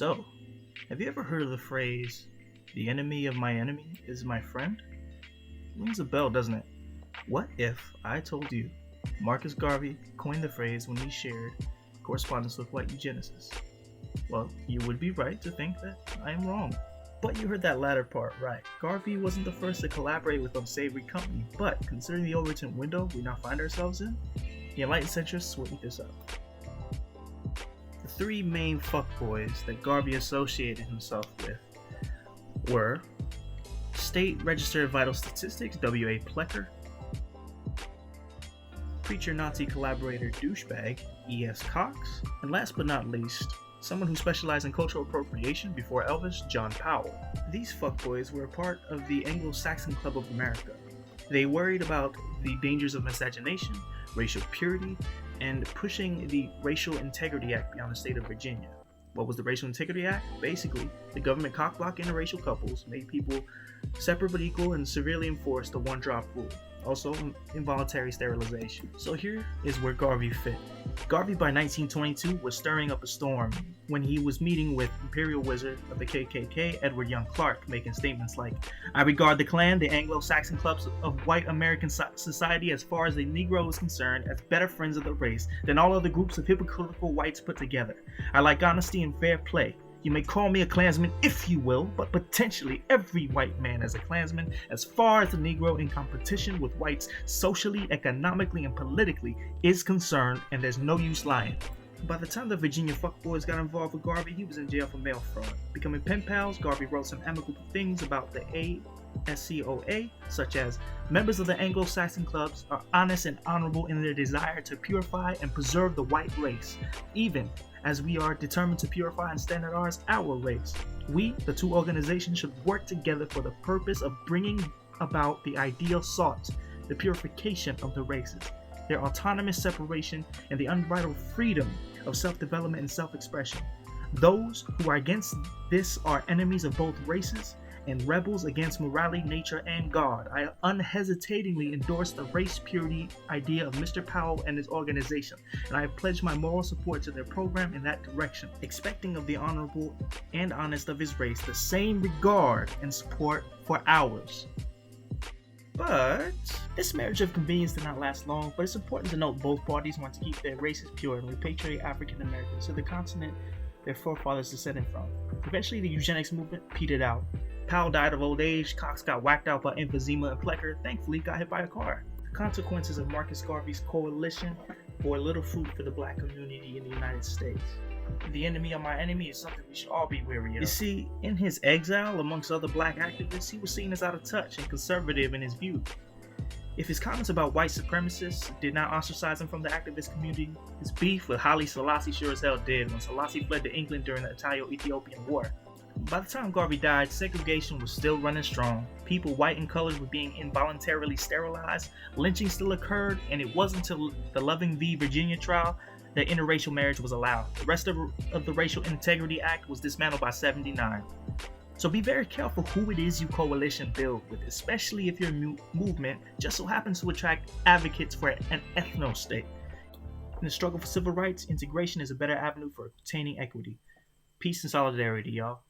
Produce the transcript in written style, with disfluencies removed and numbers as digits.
So, have you ever heard of the phrase, the enemy of my enemy is my friend? Rings a bell, doesn't it? What if I told you Marcus Garvey coined the phrase when he shared correspondence with white eugenicists? Well, you would be right to think that I am wrong. But you heard that latter part right. Garvey wasn't the first to collaborate with unsavory company, but considering the Overton window we now find ourselves in, the enlightened centrists will eat this up. The three main fuckboys that Garvey associated himself with were State Register of Vital Statistics W.A. Plecker, Preacher Nazi Collaborator Douchebag E.S. Cox, and last but not least, someone who specialized in cultural appropriation before Elvis, John Powell. These fuckboys were a part of the Anglo-Saxon Club of America. They worried about the dangers of miscegenation, racial purity, and pushing the Racial Integrity Act beyond the state of Virginia. What was the Racial Integrity Act? Basically, the government cockblocked interracial couples, made people separate but equal, and severely enforced the one-drop rule. Also, involuntary sterilization. So here is where Garvey fit. Garvey by 1922 was stirring up a storm when he was meeting with Imperial Wizard of the KKK, Edward Young Clark, making statements like, "I regard the Klan, the Anglo-Saxon clubs of white American society as far as the Negro is concerned, as better friends of the race than all other groups of hypocritical whites put together. I like honesty and fair play. You may call me a Klansman if you will, but potentially every white man is a Klansman as far as the Negro in competition with whites socially, economically, and politically is concerned, and there's no use lying." By the time the Virginia fuckboys got involved with Garvey, he was in jail for mail fraud. Becoming pen pals, Garvey wrote some amicable things about the ASCOA, such as, "Members of the Anglo-Saxon clubs are honest and honorable in their desire to purify and preserve the white race, even as we are determined to purify and standardize our race. We, the two organizations, should work together for the purpose of bringing about the ideal sought, the purification of the races, their autonomous separation, and the unbridled freedom of self-development and self-expression. Those who are against this are enemies of both races and rebels against morality, nature, and God. I unhesitatingly endorse the race purity idea of Mr. Powell and his organization, and I pledge my moral support to their program in that direction, expecting of the honorable and honest of his race the same regard and support for ours." But this marriage of convenience did not last long, but it's important to note both parties want to keep their races pure and repatriate African Americans to the continent their forefathers descended from. Eventually, the eugenics movement petered out. Powell died of old age, Cox got whacked out by emphysema, and Plecker thankfully got hit by a car. The consequences of Marcus Garvey's coalition bore little fruit for the black community in the United States. The enemy of my enemy is something we should all be wary of. You see, in his exile amongst other black activists, he was seen as out of touch and conservative in his views. If his comments about white supremacists did not ostracize him from the activist community, his beef with Haile Selassie sure as hell did when Selassie fled to England during the Italo-Ethiopian War. By the time Garvey died, segregation was still running strong. People white and colored were being involuntarily sterilized, lynching still occurred, and it wasn't until the Loving v. Virginia trial that interracial marriage was allowed. The rest of the Racial Integrity Act was dismantled by 79. So be very careful who it is you coalition build with, especially if your movement just so happens to attract advocates for an ethno-state. In the struggle for civil rights, integration is a better avenue for obtaining equity. Peace and solidarity, y'all.